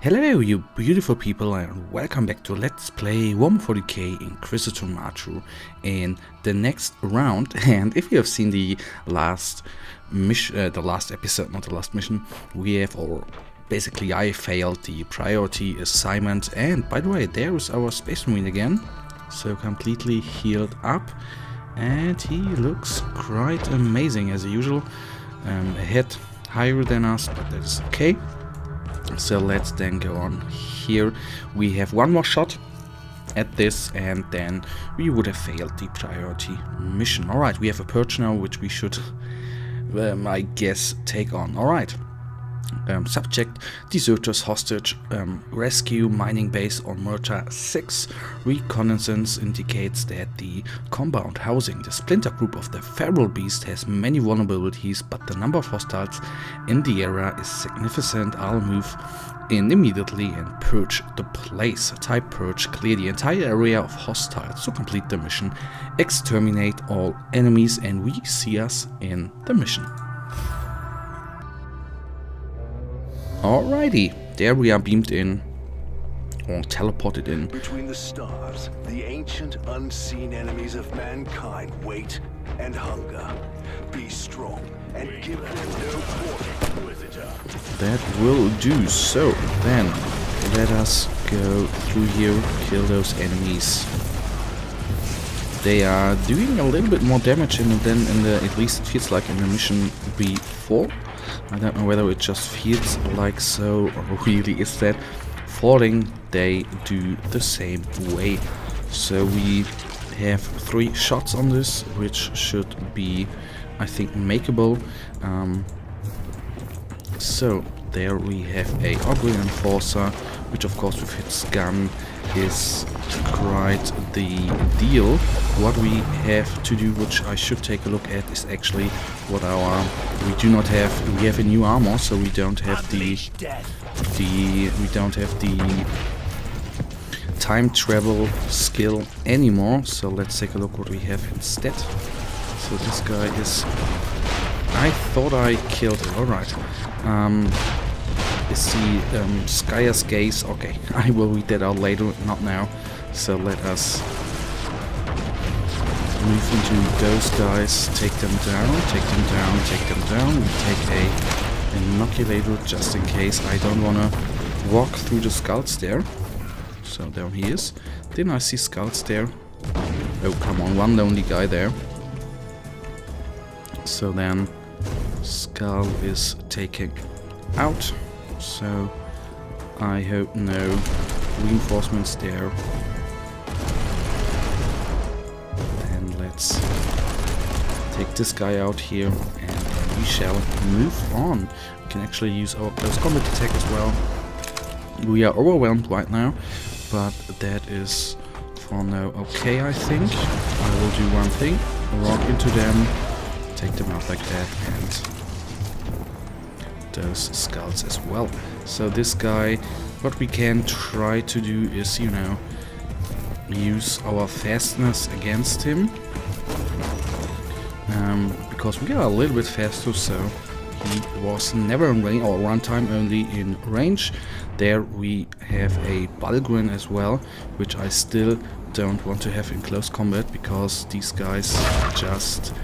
Hello you beautiful people and welcome back to Let's Play Warhammer 40k Inquisitor Martyr in the next round. And if you have seen the last mission, we have, or basically I failed the priority assignment. And by the way, there is our Space Marine again, so completely healed up, and he looks quite amazing as usual. A head higher than us, but that is okay. So let's then go on. Here we have one more shot at this and then we would have failed the priority mission. Alright, we have a purge now which we should, I guess, take on. Alright. Subject: deserters hostage, rescue mining base on Martyr 6. Reconnaissance indicates that the compound housing the splinter group of the feral beast has many vulnerabilities, but the number of hostiles in the area is significant. I'll move in immediately and purge the place. Type purge: clear the entire area of hostiles. To complete the mission, exterminate all enemies, and we see us in the mission. Alrighty, there we are beamed in, or teleported in. Between the stars, the ancient unseen enemies of mankind wait and hunger. Be strong and give them no quarter, Inquisitor. That will do. So then, let us go through here, kill those enemies. They are doing a little bit more damage than in the, at least it feels like in the mission before. I don't know whether it just feels like so or really is that. Falling, they do the same way. So we have 3 shots on this, which should be, I think, makeable. So there we have a Augury Enforcer, which of course with its gun is quite the deal. What we have to do, which I should take a look at, is actually what we do not have. We have a new armor, so we don't have the time travel skill anymore. So let's take a look what we have instead. So this guy is, I thought I killed it. Alright. Is the Sky's Gaze? Okay, I will read that out later, not now. So let us move into those guys, take them down, take them down, take them down. We take a inoculator just in case I don't want to walk through the skulls there. So there he is. Didn't I see skulls there? Oh, come on, one lonely guy there. So then skull is taken out. So I hope no reinforcements there. Then let's take this guy out here and we shall move on. We can actually use our close combat attack as well. We are overwhelmed right now, but that is for now okay, I think. I will do one thing, rock into them, take them out like that, and those skulls as well. So this guy, what we can try to do is, you know, use our fastness against him, because we are a little bit faster. So he was never in range, or one time only in range. There we have a Bulgrin as well, which I still don't want to have in close combat, because these guys just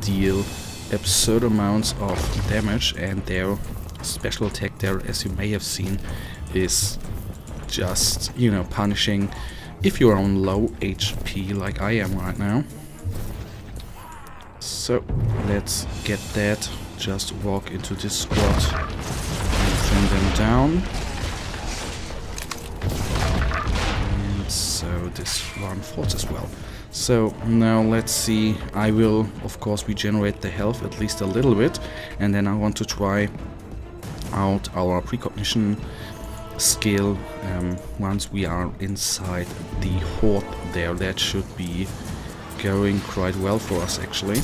deal absurd amounts of damage, and their special attack there, as you may have seen, is just, you know, punishing if you're on low HP like I am right now. So let's get that. Just walk into this squad and bring them down. And so this one falls as well. So now let's see. I will of course regenerate the health at least a little bit, and then I want to try out our precognition skill once we are inside the horde there. That should be going quite well for us actually.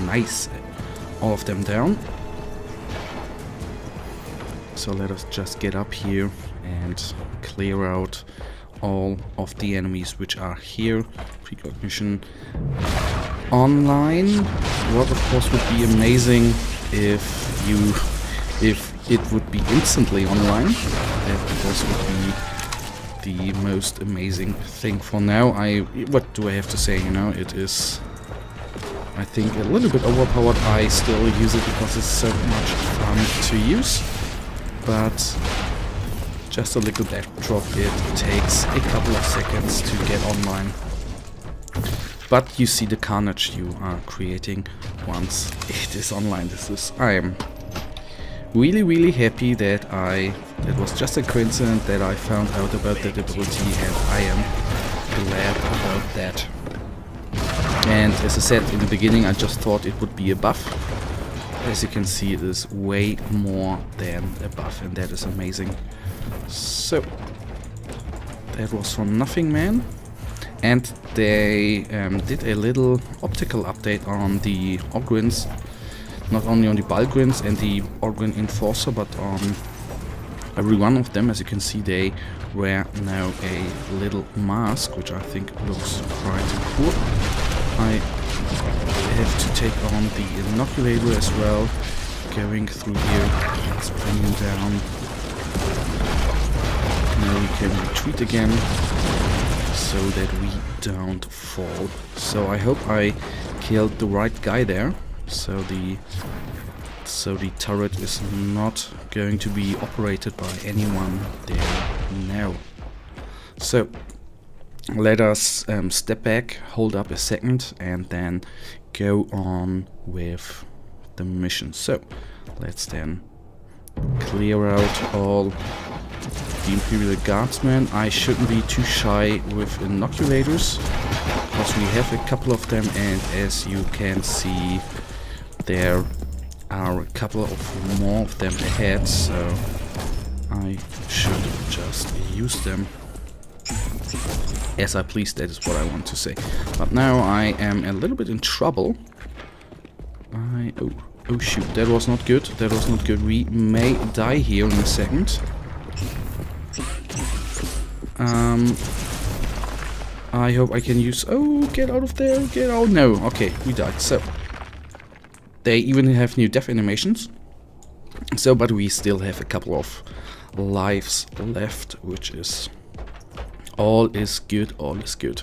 Nice. All of them down. So let us just get up here and clear out all of the enemies which are here. Precognition online. What of course would be amazing if it would be instantly online. That of course would be the most amazing thing. For now, what do I have to say, you know, it is, I think, a little bit overpowered. I still use it because it's so much fun to use, but just a little backdrop, it takes a couple of seconds to get online. But you see the carnage you are creating once it is online. I am really happy that it was just a coincidence that I found out about that ability, and I am glad about that. And as I said in the beginning, I just thought it would be a buff. As you can see, it is way more than a buff, and that is amazing. So that was from Nothing Man, and they did a little optical update on the Ogryns. Not only on the Balgrins and the Ogryn Enforcer, but on every one of them. As you can see, they wear now a little mask, which I think looks quite cool. I have to take on the Inoculator as well. Going through here, let's bring him down. Now we can retreat again, so that we don't fall. So I hope I killed the right guy there. So the turret is not going to be operated by anyone there now. So let us step back, hold up a second, and then go on with the mission. So let's then clear out all the Imperial Guardsmen. I shouldn't be too shy with inoculators, because we have a couple of them, and as you can see, there are a couple of more of them ahead, so I should just use them as I please. That is what I want to say. But now I am a little bit in trouble. Oh shoot, that was not good. That was not good. We may die here in a second. I hope I can use... Oh, get out of there, get out. No, okay, we died. So they even have new death animations. So, but we still have a couple of lives left, which is... all is good, all is good.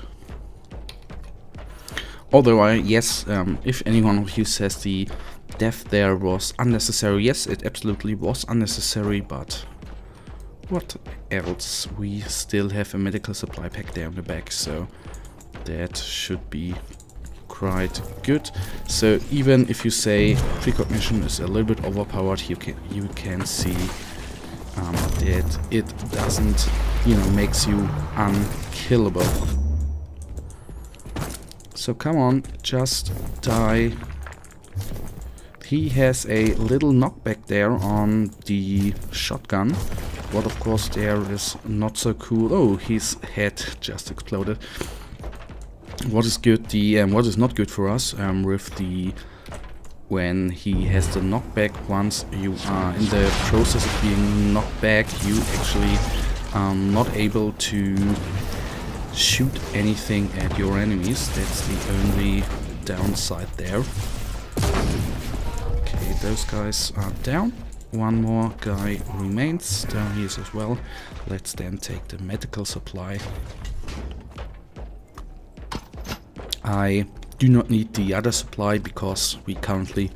Although yes, if any one of you says the death there was unnecessary, yes, it absolutely was unnecessary, but what else? We still have a medical supply pack there in the back, so that should be quite good. So even if you say precognition is a little bit overpowered, you can see that it doesn't, you know, makes you unkillable. So come on, just die. He has a little knockback there on the shotgun, but of course there is not so cool. Oh, his head just exploded. What is good, what is not good for us with the when he has the knockback, once you are in the process of being knocked back, you actually are not able to shoot anything at your enemies. That's the only downside there. Okay, those guys are down. One more guy remains down here as well. Let's then take the medical supply. I do not need the other supply because we currently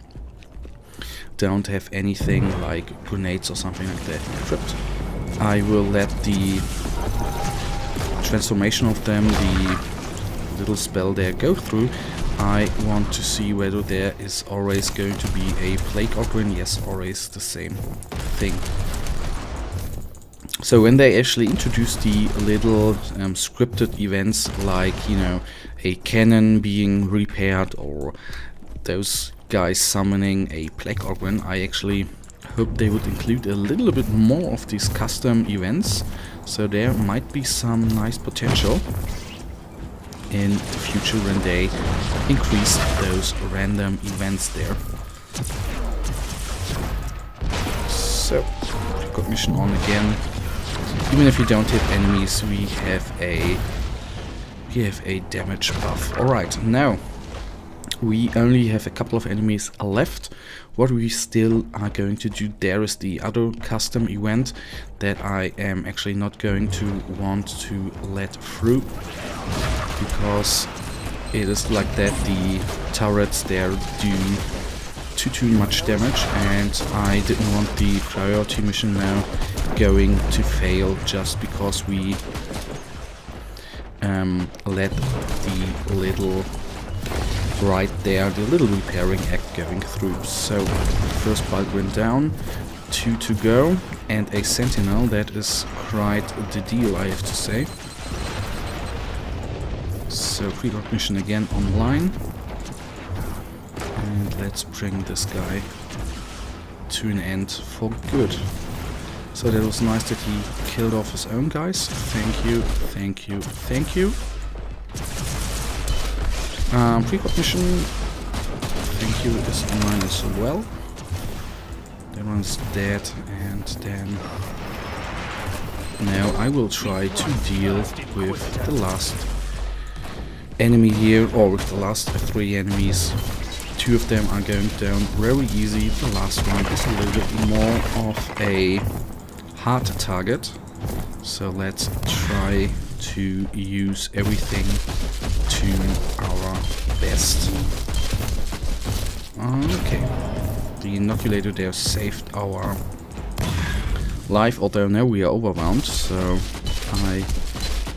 don't have anything like grenades or something like that equipped. I will let the transformation of them, the little spell there, go through. I want to see whether there is always going to be a plague Ogryn. Yes, always the same thing. So when they actually introduce the little scripted events, like, you know, a cannon being repaired or those guys summoning a plague Ogryn, I actually hope they would include a little bit more of these custom events. So there might be some nice potential in the future when they increase those random events there. So, recognition on again. Even if you don't hit enemies, we have a damage buff. Alright, now we only have a couple of enemies left. What we still are going to do there is the other custom event that I am actually not going to want to let through, because it is like that the turrets there do too much damage, and I didn't want the priority mission now going to fail just because we let the little right there, the little repairing act going through. So first bulk went down, 2 to go, and a sentinel. That is quite the deal, I have to say. So precognition again online, and let's bring this guy to an end for good. So that was nice that he killed off his own guys. Thank you, thank you, thank you. Precognition, thank you, is online as well. That one's dead, and then now I will try to deal with the last enemy here, or with the last 3 enemies. 2 of them are going down very easy. The last one is a little bit more of a hard target. So let's try to use everything to our best. Okay. The inoculator there saved our life, although now we are overwhelmed, so I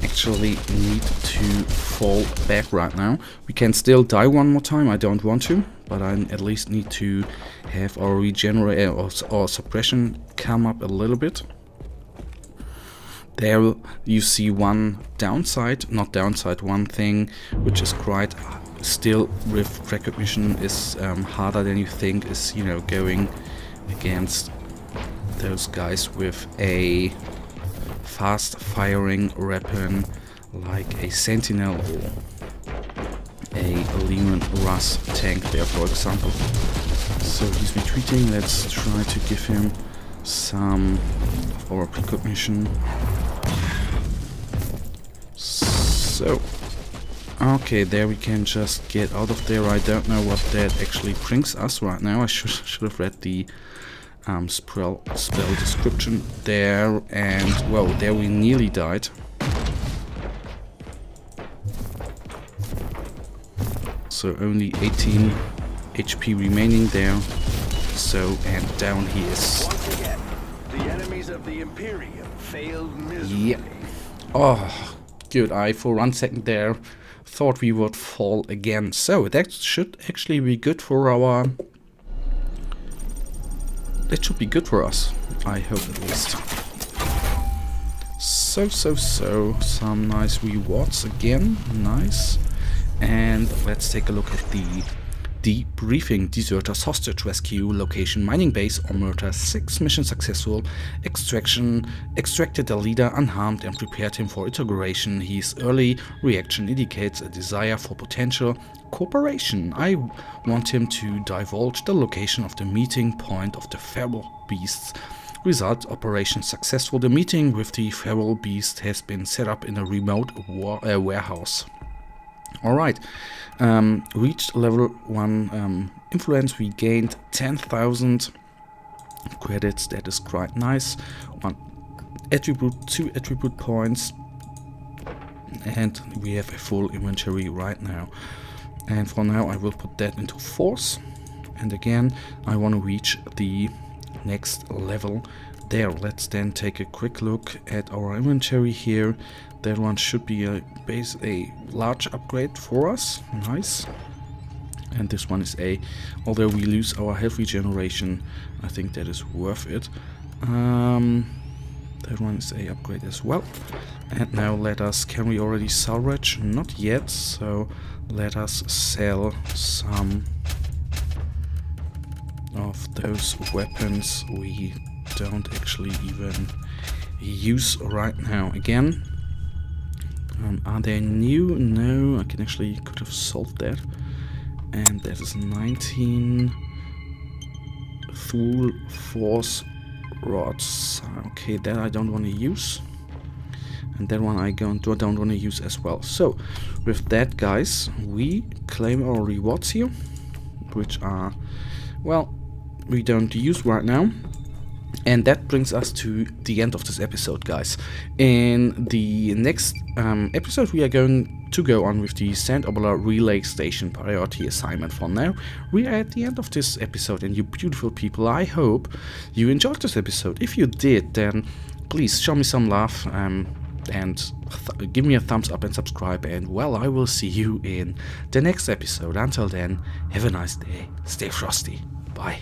actually need to fall back right now. We can still die one more time, I don't want to, but I at least need to have our regenerate or suppression come up a little bit. There you see one downside, not downside, one thing which is quite still with precognition is harder than you think, is, you know, going against those guys with a fast firing weapon like a sentinel or a Lehman Russ tank there, for example. So he's retreating. Let's try to give him some of our precognition. So, okay, there we can just get out of there. I don't know what that actually brings us right now. I should have read the spell description there, and well, there we nearly died. So only 18 HP remaining there. So, and down he is. Once again, the enemies of the Imperium failed miserably. Yeah. Oh, good. I for 1 second there thought we would fall again. So that should actually be good for our... That should be good for us, I hope at least. So, some nice rewards again, nice. And let's take a look at the debriefing. Deserters hostage rescue, location mining base or murder, 6 mission successful, extracted the leader unharmed and prepared him for interrogation. His early reaction indicates a desire for potential cooperation. I want him to divulge the location of the meeting point of the feral beasts. Result: operation successful. The meeting with the feral beast has been set up in a remote warehouse. Alright, reached level 1 influence. We gained 10,000 credits, that is quite nice. 1 attribute, 2 attribute points, and we have a full inventory right now. And for now I will put that into force, and again I want to reach the next level there. Let's then take a quick look at our inventory here. That one should be a large upgrade for us. Nice. And this one is although we lose our health regeneration, I think that is worth it. That one is a upgrade as well. And now can we already salvage? Not yet, so let us sell some of those weapons we don't actually even use right now. Again, are they new? No, I could have solved that. And that is 19 full force rods. Okay, that I don't want to use. and that one I don't want to use as well. So with that, guys, we claim our rewards here, which are, well, we don't use right now. And that brings us to the end of this episode, guys. In the next episode, we are going to go on with the Sand Obala Relay Station priority assignment. For now, we are at the end of this episode, and you beautiful people, I hope you enjoyed this episode. If you did, then please show me some love and give me a thumbs up and subscribe. And, well, I will see you in the next episode. Until then, have a nice day. Stay frosty. Bye.